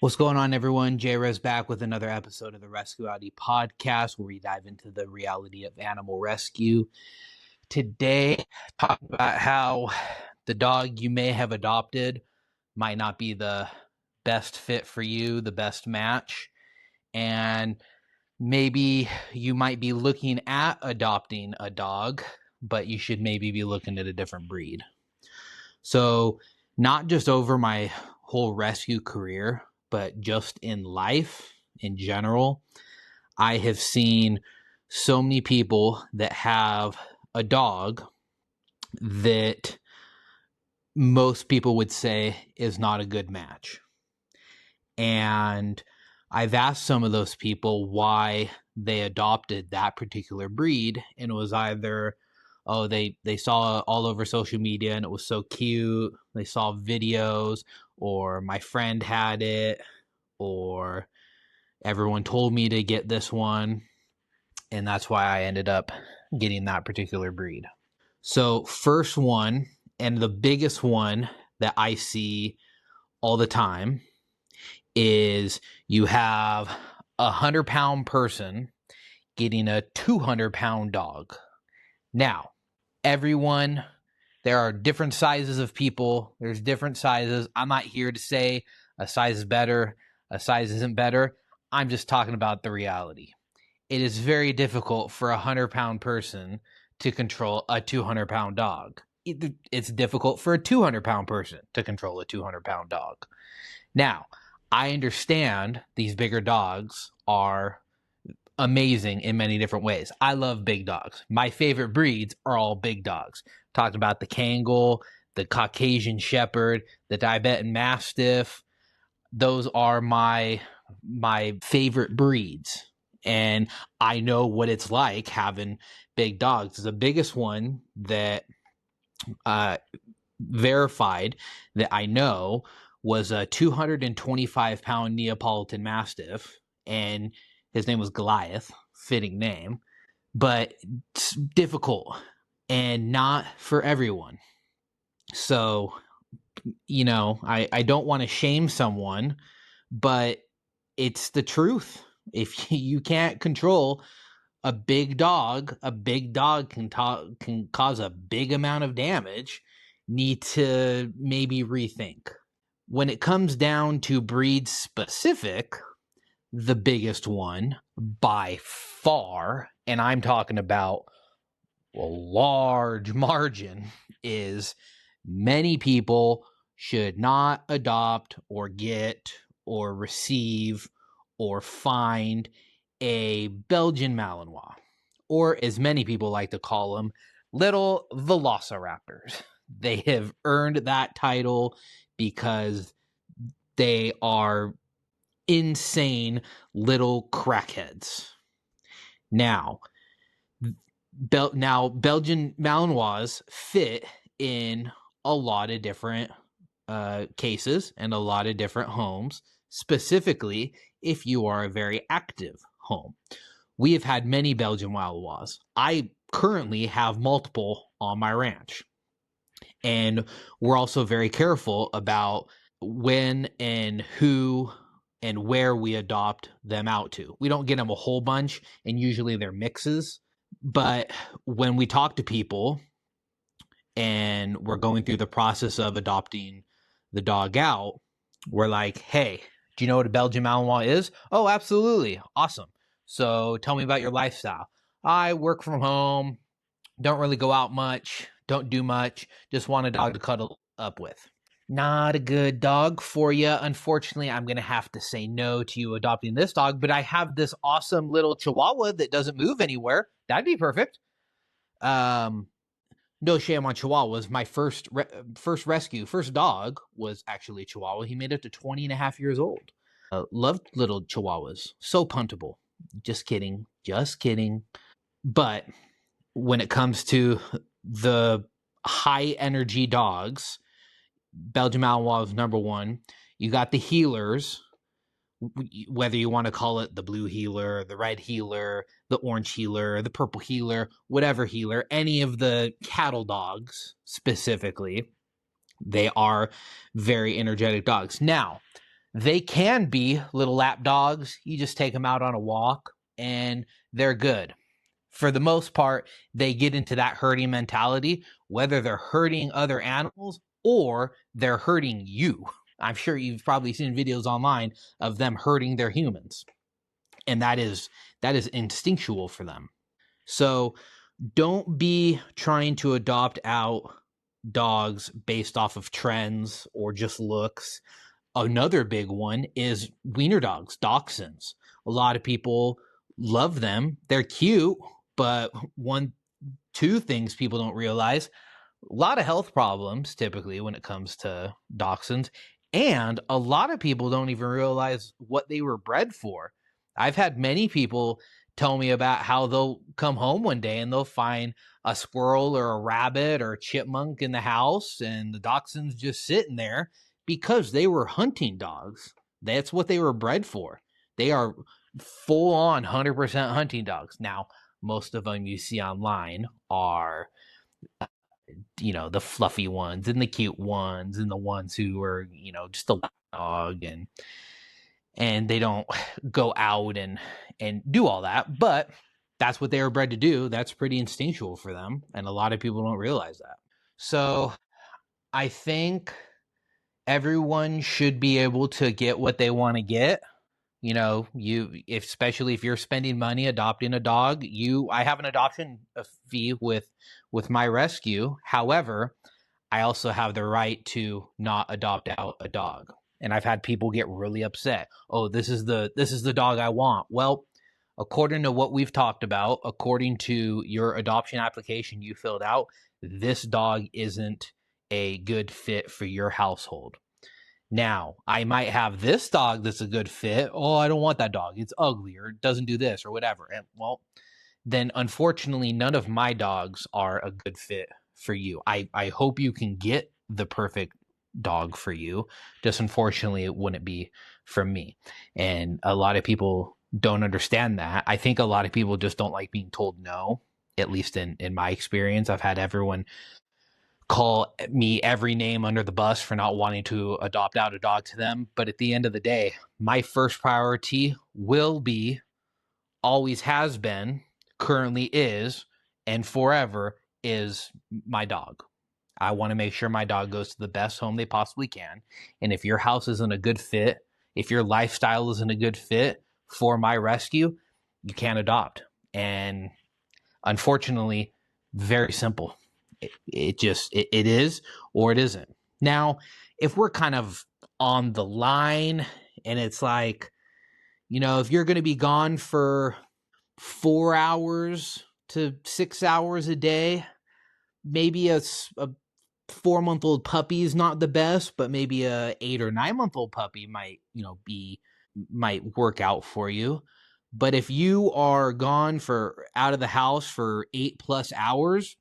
What's going on, everyone? JRez back with another episode of the Rescueality Podcast, where we dive into the reality of animal rescue. Today, talk about how the dog you may have adopted might not be the best fit for you, the best match, and maybe you might be looking at adopting a dog, but you should maybe be looking at a different breed. So, not just over my whole rescue career, but just in life in general, I have seen so many people that have a dog that most people would say is not a good match. And I've asked some of those people why they adopted that particular breed, and it was either, oh, they saw it all over social media and it was so cute, they saw videos, or my friend had it, or everyone told me to get this one, and that's why I ended up getting that particular breed. So first one, and the biggest one that I see all the time, is you have 100-pound person getting a 200-pound dog. Now, everyone, there are different sizes of people. There's different sizes. I'm not here to say a size is better, a size isn't better. I'm just talking about the reality. It is very difficult for a 100-pound person to control a 200-pound dog. It's difficult for a 200-pound person to control a 200-pound dog. Now, I understand these bigger dogs are amazing in many different ways. I love big dogs. My favorite breeds are all big dogs. Talked about the Kangal, the Caucasian Shepherd, the Tibetan Mastiff. Those are my favorite breeds. And I know what it's like having big dogs. The biggest one that verified that I know was a 225-pound Neapolitan Mastiff, and his name was Goliath, fitting name, but it's difficult and not for everyone. So, I don't want to shame someone, but it's the truth. If you can't control a big dog can cause a big amount of damage. Need to maybe rethink. When it comes down to breed specific, the biggest one by far, and I'm talking about a large margin, is many people should not adopt or get or receive or find a Belgian Malinois, or as many people like to call them, little velociraptors. They have earned that title because they are insane little crackheads. Now, Belgian Malinois fit in a lot of different cases and a lot of different homes, specifically if you are a very active home. We have had many Belgian Malinois. I currently have multiple on my ranch. And we're also very careful about when and who and where we adopt them out to. We don't get them a whole bunch, and usually they're mixes. But when we talk to people and we're going through the process of adopting the dog out, we're like, hey, do you know what a Belgian Malinois is? Oh, absolutely. Awesome. So tell me about your lifestyle. I work from home, don't really go out much, don't do much, just want a dog to cuddle up with. Not a good dog for you. Unfortunately, I'm going to have to say no to you adopting this dog, but I have this awesome little Chihuahua that doesn't move anywhere. That'd be perfect. No shame on Chihuahuas. My first dog was actually a Chihuahua. He made it to 20 and a half years old. Loved little Chihuahuas. So puntable. Just kidding. But when it comes to the high energy dogs, Belgian Malinois is number one. You got the healers, whether you want to call it the blue healer, the red healer, the orange healer, the purple healer, whatever healer, any of the cattle dogs specifically, they are very energetic dogs. Now, They can be little lap dogs. You just take them out on a walk and they're good. For the most part, they get into that herding mentality, whether they're hurting other animals or they're hurting you. I'm sure you've probably seen videos online of them hurting their humans. And that is instinctual for them. So don't be trying to adopt out dogs based off of trends or just looks. Another big one is wiener dogs, dachshunds. A lot of people love them. They're cute, but two things people don't realize: a lot of health problems typically when it comes to dachshunds, and a lot of people don't even realize what they were bred for. I've had many people tell me about how they'll come home one day and they'll find a squirrel or a rabbit or a chipmunk in the house, and the dachshund's just sitting there because they were hunting dogs. That's what they were bred for. They are full on 100% hunting dogs. Now, most of them you see online are, the fluffy ones and the cute ones and the ones who are, just a dog, and they don't go out and do all that, but that's what they were bred to do. That's pretty instinctual for them, and a lot of people don't realize that. So I think everyone should be able to get what they want to get. Especially if you're spending money adopting a dog, I have an adoption fee with my rescue. However, I also have the right to not adopt out a dog. And I've had people get really upset. Oh, this is the dog I want. Well, according to what we've talked about, according to your adoption application you filled out, this dog isn't a good fit for your household. Now, I might have this dog that's a good fit. Oh, I don't want that dog. It's ugly or it doesn't do this or whatever. And well, then unfortunately, none of my dogs are a good fit for you. I hope you can get the perfect dog for you. Just unfortunately, it wouldn't be for me. And a lot of people don't understand that. I think a lot of people just don't like being told no, at least in my experience. I've had everyone call me every name under the bus for not wanting to adopt out a dog to them. But at the end of the day, my first priority will be, always has been, currently is, and forever is my dog. I want to make sure my dog goes to the best home they possibly can. And if your house isn't a good fit, if your lifestyle isn't a good fit for my rescue, you can't adopt. And unfortunately, very simple. It is or it isn't. Now, if we're kind of on the line and it's like, if you're going to be gone for 4 hours to 6 hours a day, maybe a 4-month-old puppy is not the best, but maybe a 8 or 9-month-old puppy might work out for you. But if you are gone out of the house for 8+ hours,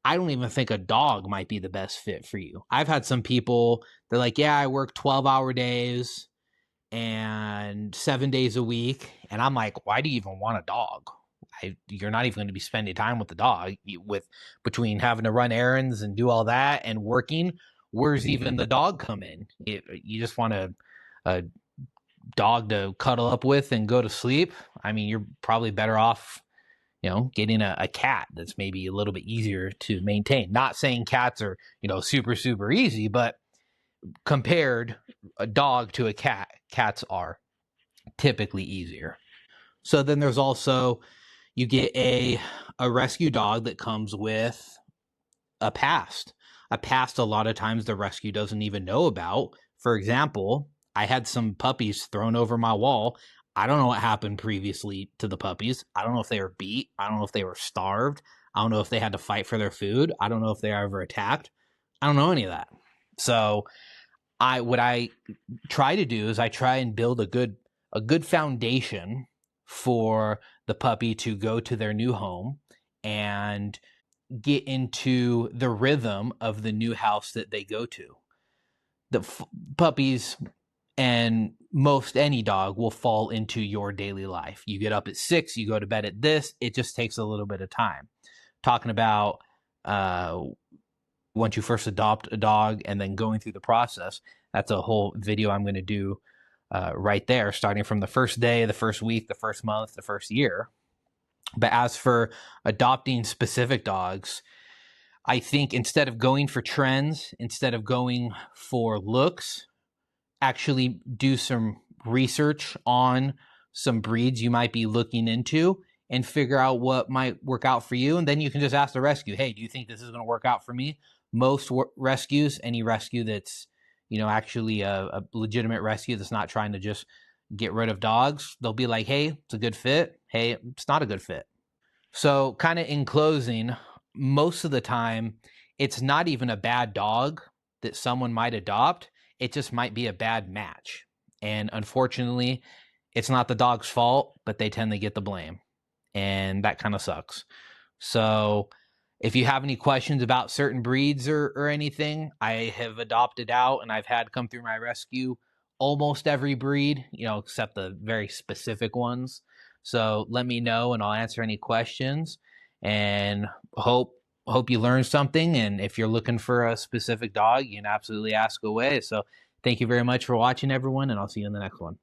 I don't even think a dog might be the best fit for you. I've had some people, they're like, yeah, I work 12-hour days and 7 days a week. And I'm like, why do you even want a dog? You're not even going to be spending time with the dog. Between having to run errands and do all that and working, where's even the dog come in? You just want a dog to cuddle up with and go to sleep. I mean, you're probably better off getting a cat that's maybe a little bit easier to maintain. Not saying cats are, super, super easy, but compared a dog to a cat, cats are typically easier. So then there's also, you get a rescue dog that comes with a past. A past a lot of times the rescue doesn't even know about. For example, I had some puppies thrown over my wall. I don't know what happened previously to the puppies. I don't know if they were beat. I don't know if they were starved. I don't know if they had to fight for their food. I don't know if they were ever attacked. I don't know any of that. So what I try to do is I try and build a good foundation for the puppy to go to their new home and get into the rhythm of the new house that they go to. The puppies and most any dog will fall into your daily life. You get up at 6, you go to bed at this. It just takes a little bit of time. Talking about once you first adopt a dog and then going through the process, that's a whole video I'm going to do right there, starting from the first day, the first week, the first month, the first year. But as for adopting specific dogs, I think instead of going for trends, instead of going for looks, actually do some research on some breeds you might be looking into and figure out what might work out for you. And then you can just ask the rescue, hey, do you think this is going to work out for me? Most rescues, any rescue that's, actually a legitimate rescue that's not trying to just get rid of dogs, they'll be like, hey, it's a good fit. Hey, it's not a good fit. So kind of in closing, most of the time, it's not even a bad dog that someone might adopt. It just might be a bad match. And unfortunately, it's not the dog's fault, but they tend to get the blame. And that kind of sucks. So if you have any questions about certain breeds or anything, I have adopted out and I've had come through my rescue almost every breed, except the very specific ones. So let me know and I'll answer any questions, and hope you learned something. And if you're looking for a specific dog, you can absolutely ask away. So thank you very much for watching, everyone, and I'll see you in the next one.